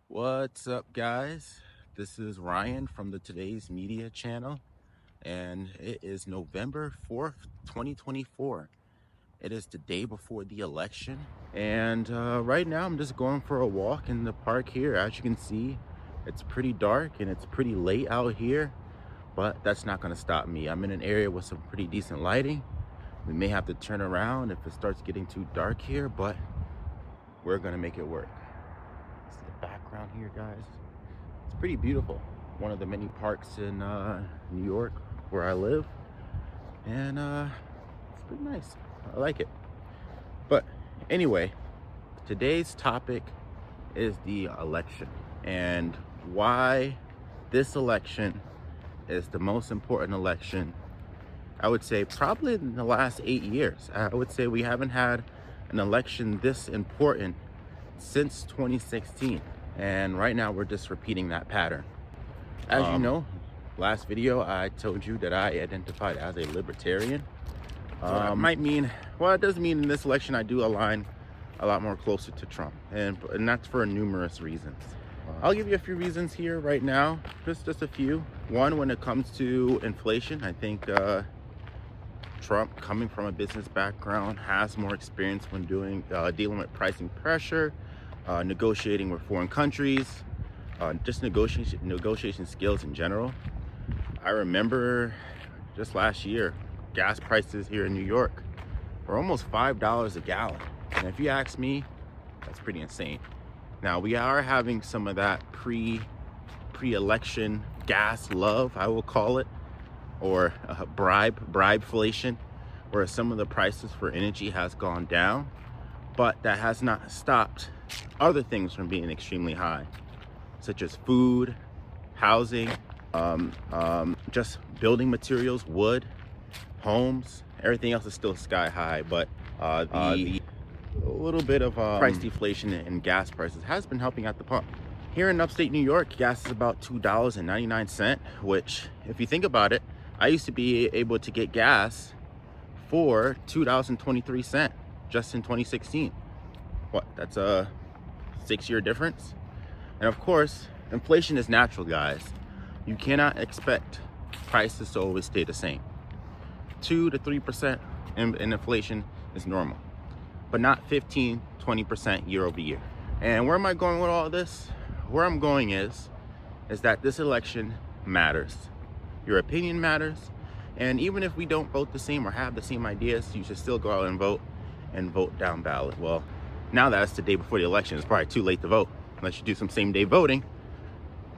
What's up, guys? This is Ryan from the Today's Media channel, and it is November 4th, 2024. It is the day before the election, and right now I'm just going for a walk in the park here. As you can see, it's pretty dark and it's pretty late out here, but that's not going to stop me. I'm in an area with some pretty decent lighting. We may have to turn around if it starts getting too dark here, but we're going to make it work. See the background here, guys. It's pretty beautiful. One of the many parks in New York where I live, and it's pretty nice. I like it. But anyway, today's topic is the election and why this election is the most important election, I would say, probably in the last 8 years. I would say we haven't had an election this important since 2016. And right now we're just repeating that pattern. As you know, last video I told you that I identified as a libertarian. Might mean, well, it does mean in this election I do align a lot more closer to Trump, and that's for numerous reasons. I'll give you a few reasons here right now, just a few. One, when it comes to inflation, I think Trump, coming from a business background, has more experience when dealing with pricing pressure, negotiating with foreign countries, just negotiation skills in general. I remember just last year, gas prices here in New York were almost $5 a gallon. And if you ask me, that's pretty insane. Now, we are having some of that pre-election gas love, I will call it, or bribeflation, where some of the prices for energy has gone down, but that has not stopped other things from being extremely high, such as food, housing, just building materials, wood, homes. Everything else is still sky high, but a little bit of price deflation in gas prices has been helping at the pump. Here in upstate New York, gas is about $2.99, which, if you think about it, I used to be able to get gas for $2.23 just in 2016. What, that's a 6-year difference? And of course, inflation is natural, guys. You cannot expect prices to always stay the same. 2 to 3% in inflation is normal, but not 15, 20% year over year. And where am I going with all this? Where I'm going is that this election matters. Your opinion matters. And even if we don't vote the same or have the same ideas, you should still go out and vote down ballot. Well, now that it's the day before the election, it's probably too late to vote unless you do some same day voting.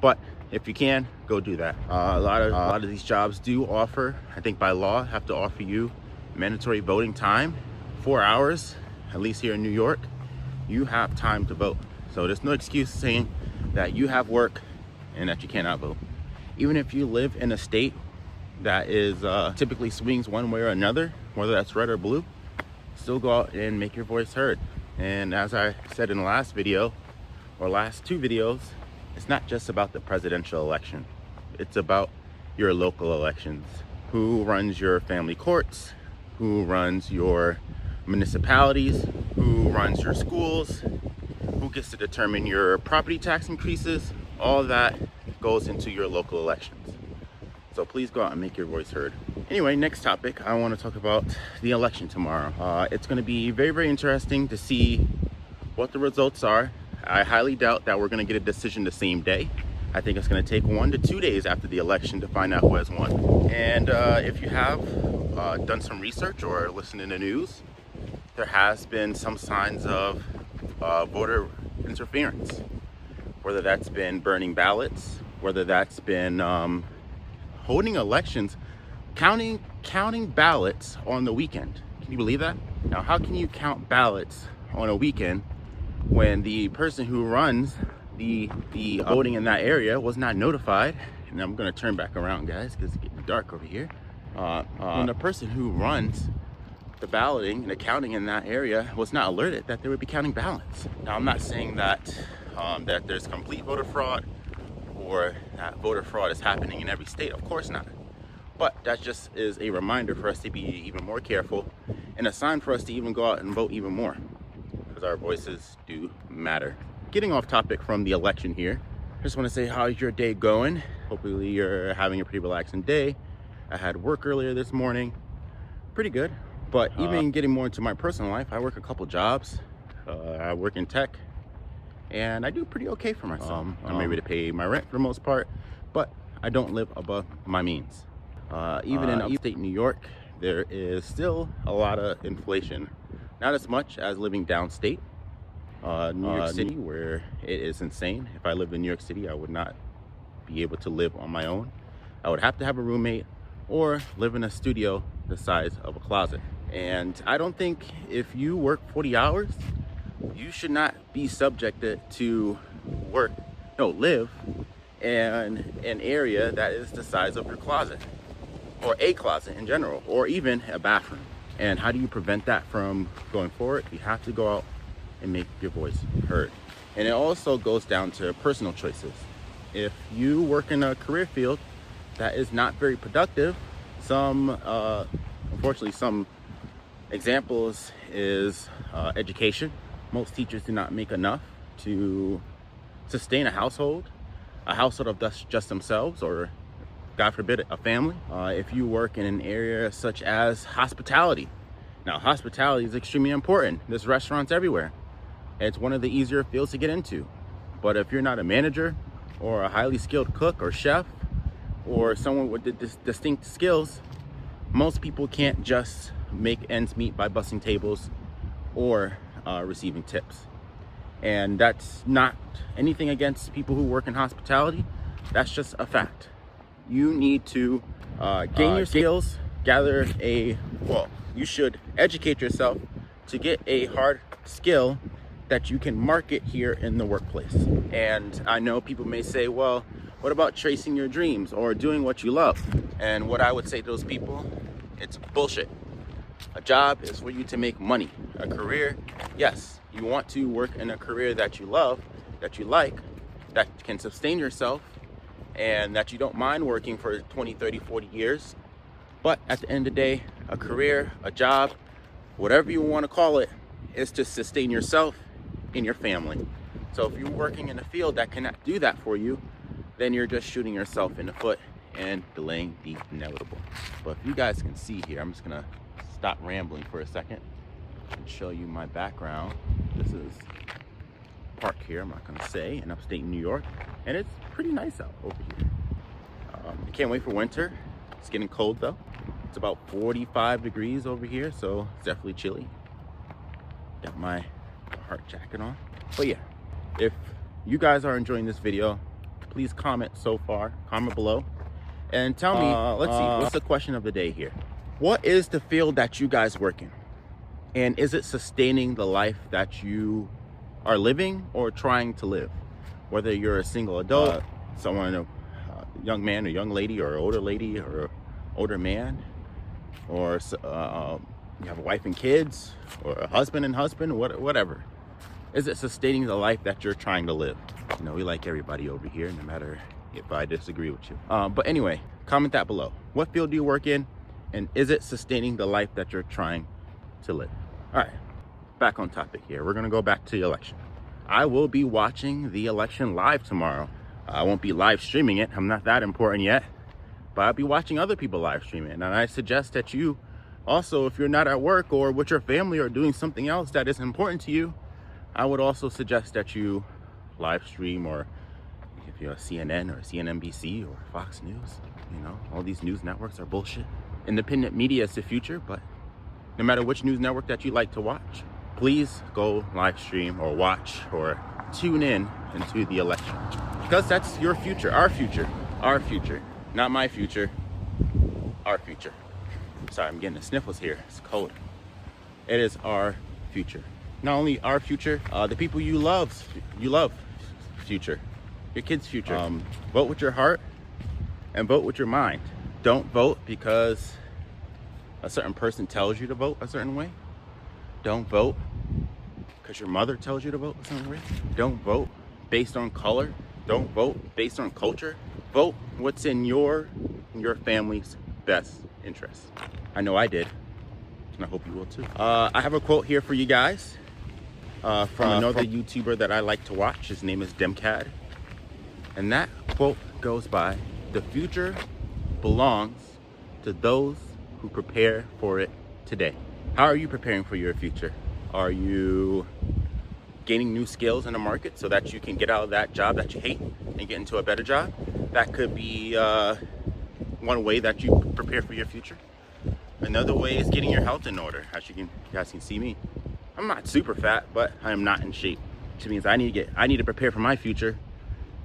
But if you can, go do that. A lot of these jobs do offer, I think by law, have to offer you mandatory voting time, 4 hours, at least here in New York. You have time to vote. So there's no excuse saying that you have work and that you cannot vote. Even if you live in a state that is typically swings one way or another, whether that's red or blue, still go out and make your voice heard. And as I said in the last video, or last two videos, it's not just about the presidential election. It's about your local elections. Who runs your family courts? Who runs your municipalities? Who runs your schools? Who gets to determine your property tax increases? All that goes into your local elections. So please go out and make your voice heard. Anyway, next topic, I want to talk about the election tomorrow. It's going to be very, very interesting to see what the results are. I highly doubt that we're going to get a decision the same day. I think it's going to take 1 to 2 days after the election to find out who has won. And if you have done some research or listened in the news, there has been some signs of voter interference, whether that's been burning ballots, whether that's been holding elections, counting ballots on the weekend. Can you believe that? Now, how can you count ballots on a weekend when the person who runs the voting in that area was not notified? And I'm gonna turn back around, guys, because it's getting dark over here. When the person who runs the balloting and the counting in that area was not alerted that they would be counting ballots. Now, I'm not saying that that there's complete voter fraud or that voter fraud is happening in every state. Of course not. But that just is a reminder for us to be even more careful and a sign for us to even go out and vote even more, because our voices do matter. getting off topic from the election here. I just want to say, how's your day going? Hopefully you're having a pretty relaxing day. I had work earlier this morning, pretty good. But even getting more into my personal life, I work a couple jobs. I work in tech, and I do pretty okay for myself. I'm able to pay my rent for the most part, but I don't live above my means. Even in upstate New York, there is still a lot of inflation. Not as much as living downstate. New York City, where it is insane. If I lived in New York City, I would not be able to live on my own. I would have to have a roommate or live in a studio the size of a closet. And I don't think if you work 40 hours, you should not be subjected to live in an area that is the size of your closet, or a closet in general, or even a bathroom. And how do you prevent that from going forward? You have to go out and make your voice heard. And it also goes down to personal choices. If you work in a career field that is not very productive, unfortunately, some examples is education. Most teachers do not make enough to sustain a household of just themselves, or God forbid, a family. If you work in an area such as hospitality. Now, hospitality is extremely important. There's restaurants everywhere. It's one of the easier fields to get into. But if you're not a manager or a highly skilled cook or chef or someone with distinct skills, most people can't just make ends meet by bussing tables or receiving tips. And that's not anything against people who work in hospitality. That's just a fact. You need to gain your skills, you should educate yourself to get a hard skill that you can market here in the workplace. And I know people may say, well, what about chasing your dreams or doing what you love? And what I would say to those people, it's bullshit. A job is for you to make money. A career, yes, you want to work in a career that you love, that you like, that can sustain yourself, and that you don't mind working for 20, 30, 40 years. But at the end of the day, a career, a job, whatever you want to call it, is to sustain yourself and your family. So if you're working in a field that cannot do that for you, then you're just shooting yourself in the foot and delaying the inevitable. But if you guys can see here, I'm just gonna stop rambling for a second and show you my background. This is park here, I'm not gonna say, in upstate New York, and it's pretty nice out over here. I can't wait for winter. It's getting cold though. It's about 45 degrees over here, so it's definitely chilly. Got my heart jacket on. But yeah, if you guys are enjoying this video, please comment below and tell me, let's see, what's the question of the day here? What is the field that you guys work in? And is it sustaining the life that you are living or trying to live? Whether you're a single adult, a young man or young lady, or older lady or older man, or you have a wife and kids, or a husband and husband, whatever. Is it sustaining the life that you're trying to live? You know, we like everybody over here, no matter if I disagree with you. But anyway, comment that below. What field do you work in? And is it sustaining the life that you're trying to live? All right, back on topic here. We're gonna go back to the election. I will be watching the election live tomorrow. I won't be live streaming it. I'm not that important yet, but I'll be watching other people live stream it. And I suggest that you also, if you're not at work or with your family or doing something else that is important to you, I would also suggest that you live stream, or if you're a CNN or CNNBC or Fox News, you know, all these news networks are bullshit. Independent media is the future, but no matter which news network that you like to watch, please go live stream or watch or tune in into the election, because that's your future, our future, not my future, our future. Sorry, I'm getting the sniffles here. It's cold. It is our future. Not only our future, the people you love future, your kids' future. Vote with your heart and vote with your mind. Don't vote because a certain person tells you to vote a certain way. Don't vote because your mother tells you to vote a certain way. Don't vote based on color. Don't vote based on culture. Vote what's in your family's best interest. I know I did, and I hope you will too. I have a quote here for you guys. from another YouTuber that I like to watch. His name is Demcad. And that quote goes by, "The future belongs to those who prepare for it today." How are you preparing for your future? Are you gaining new skills in the market so that you can get out of that job that you hate and get into a better job? That could be one way that you prepare for your future. Another way is getting your health in order. As you guys can see me, I'm not super fat, but I am not in shape, which means I need to prepare for my future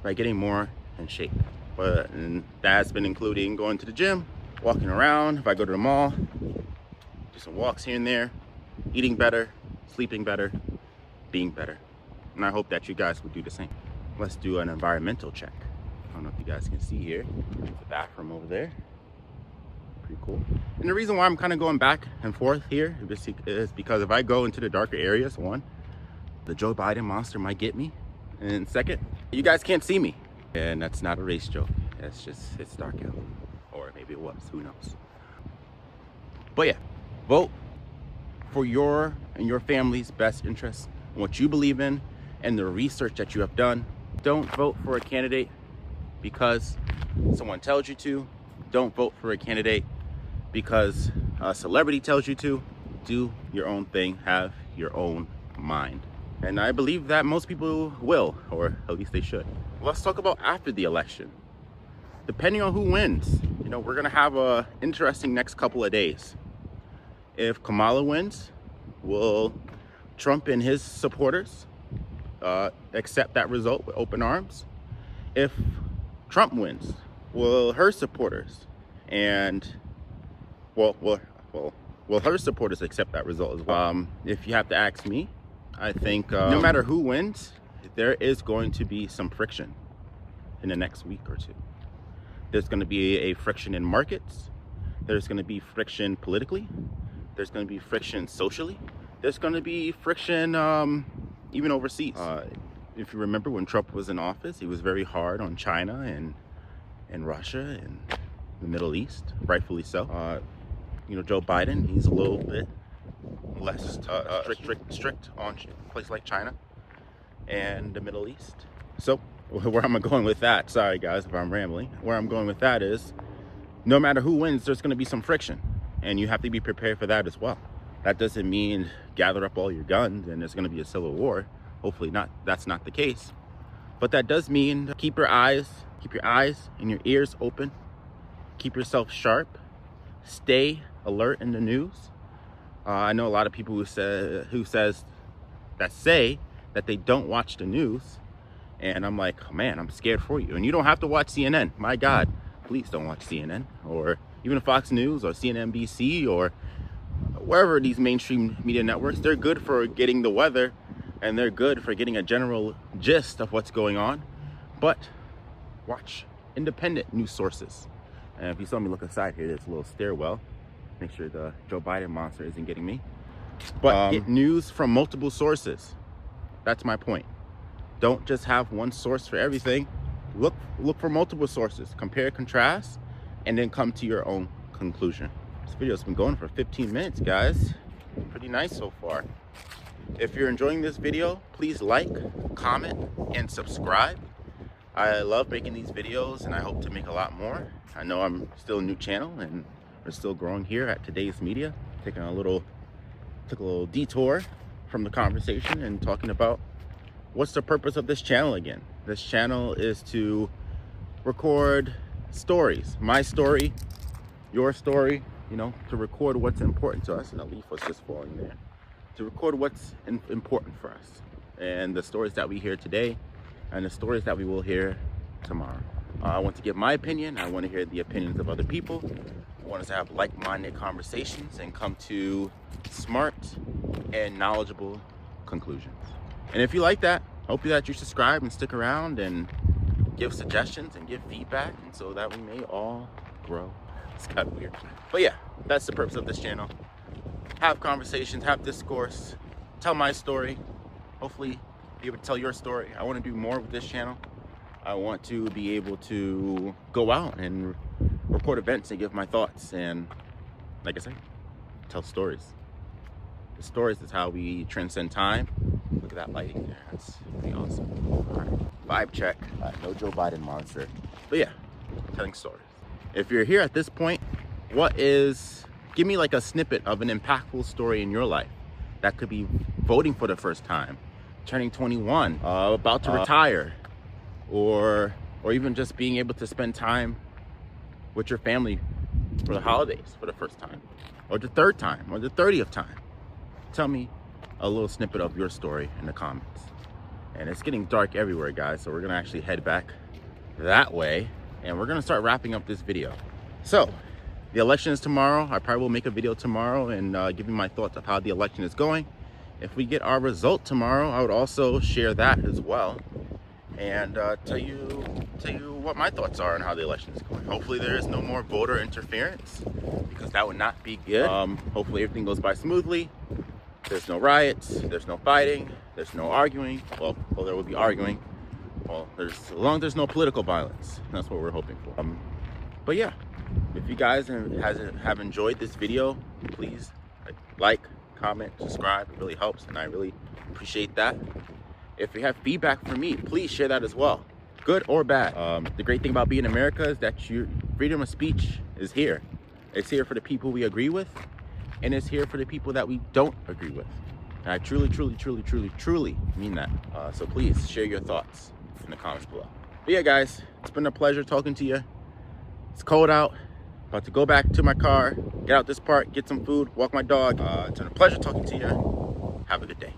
by getting more in shape. And that's been including going to the gym, walking around. If I go to the mall, do some walks here and there, eating better, sleeping better, being better. And I hope that you guys would do the same. Let's do an environmental check. I don't know if you guys can see here. There's a bathroom over there. Pretty cool. And the reason why I'm kind of going back and forth here is because if I go into the darker areas, one, the Joe Biden monster might get me. And second, you guys can't see me. And that's not a race joke. It's just, it's dark out. Or maybe it was, who knows. But yeah, vote for your and your family's best interests, what you believe in, and the research that you have done. Don't vote for a candidate because someone tells you to. Don't vote for a candidate because a celebrity tells you to. Do your own thing, have your own mind. And I believe that most people will, or at least they should. Let's talk about after the election. Depending on who wins, we're gonna have a interesting next couple of days. If Kamala wins, will Trump and his supporters accept that result with open arms? If Trump wins, will her supporters will her supporters accept that result as well? If you have to ask me, I think no matter who wins, there is going to be some friction in the next week or two. There's going to be a friction in markets. There's going to be friction politically. There's going to be friction socially. There's going to be friction even overseas. If you remember when Trump was in office, he was very hard on China and Russia and the Middle East, rightfully so. Joe Biden, he's a little bit less strict on a place like China and the Middle East. So where am I going with that? Sorry guys if I'm rambling. Where I'm going with that is, no matter who wins, there's going to be some friction, and you have to be prepared for that as well. That doesn't mean gather up all your guns and there's going to be a civil war. Hopefully not. That's not the case. But that does mean keep your eyes and your ears open. Keep yourself sharp. Stay alert in the news. I know a lot of people who say that they don't watch the news, and I'm like, oh, man, I'm scared for you. And you don't have to watch CNN. My God, please don't watch CNN or even Fox News or CNBC or wherever these mainstream media networks. They're good for getting the weather, and they're good for getting a general gist of what's going on. But watch independent news sources. And if you saw me look aside here, there's a little stairwell. Make sure the Joe Biden monster isn't getting me. But get news from multiple sources. That's my point. Don't just have one source for everything. Look for multiple sources. Compare, contrast, and then come to your own conclusion. This video's been going for 15 minutes, guys. Pretty nice so far. If you're enjoying this video, please like, comment, and subscribe. I love making these videos, and I hope to make a lot more. I know I'm still a new channel, and we're still growing here at Today's Media. Took a little detour from the conversation and talking about what's the purpose of this channel again. This channel is to record stories, my story, your story, to record what's important to us. And a leaf was just falling there. To record what's important for us, and the stories that we hear today and the stories that we will hear tomorrow. I want to give my opinion. I want to hear the opinions of other people. I want us to have like-minded conversations and come to smart and knowledgeable conclusions. And if you like that, hope that you subscribe and stick around and give suggestions and give feedback, and so that we may all grow. It's kind of weird. But yeah, that's the purpose of this channel. Have conversations, have discourse, tell my story. Hopefully be able to tell your story. I want to do more with this channel. I want to be able to go out and record events and give my thoughts, and like I say, tell stories. The stories is how we transcend time, Look at that lighting there. That's pretty awesome. All right. Vibe check. No Joe Biden monster. But yeah, telling stories. If you're here at this point, give me like a snippet of an impactful story in your life. That could be voting for the first time, turning 21, about to retire, or even just being able to spend time with your family for the holidays for the first time, or the third time, or the 30th time. Tell me a little snippet of your story in the comments. And it's getting dark everywhere, guys, so we're gonna actually head back that way, and we're gonna start wrapping up this video. So the election is tomorrow. I probably will make a video tomorrow and give you my thoughts of how the election is going. If we get our result tomorrow, I would also share that as well, and tell you what my thoughts are on how the election is going. Hopefully there is no more voter interference, because that would not be good. Hopefully everything goes by smoothly. There's no riots, there's no fighting, there's no arguing. Well, there will be arguing. Well, as long as there's no political violence, that's what we're hoping for. But yeah, if you guys have enjoyed this video, please like, comment, subscribe. It really helps, and I really appreciate that. If you have feedback for me, please share that as well, good or bad. The great thing about being in America is that your freedom of speech is here. It's here for the people we agree with, and it's here for the people that we don't agree with. And I truly mean that. So please share your thoughts in the comments below. But yeah, guys, it's been a pleasure talking to you. It's cold out. About to go back to my car, get out this park, get some food, walk my dog. It's been a pleasure talking to you. Have a good day.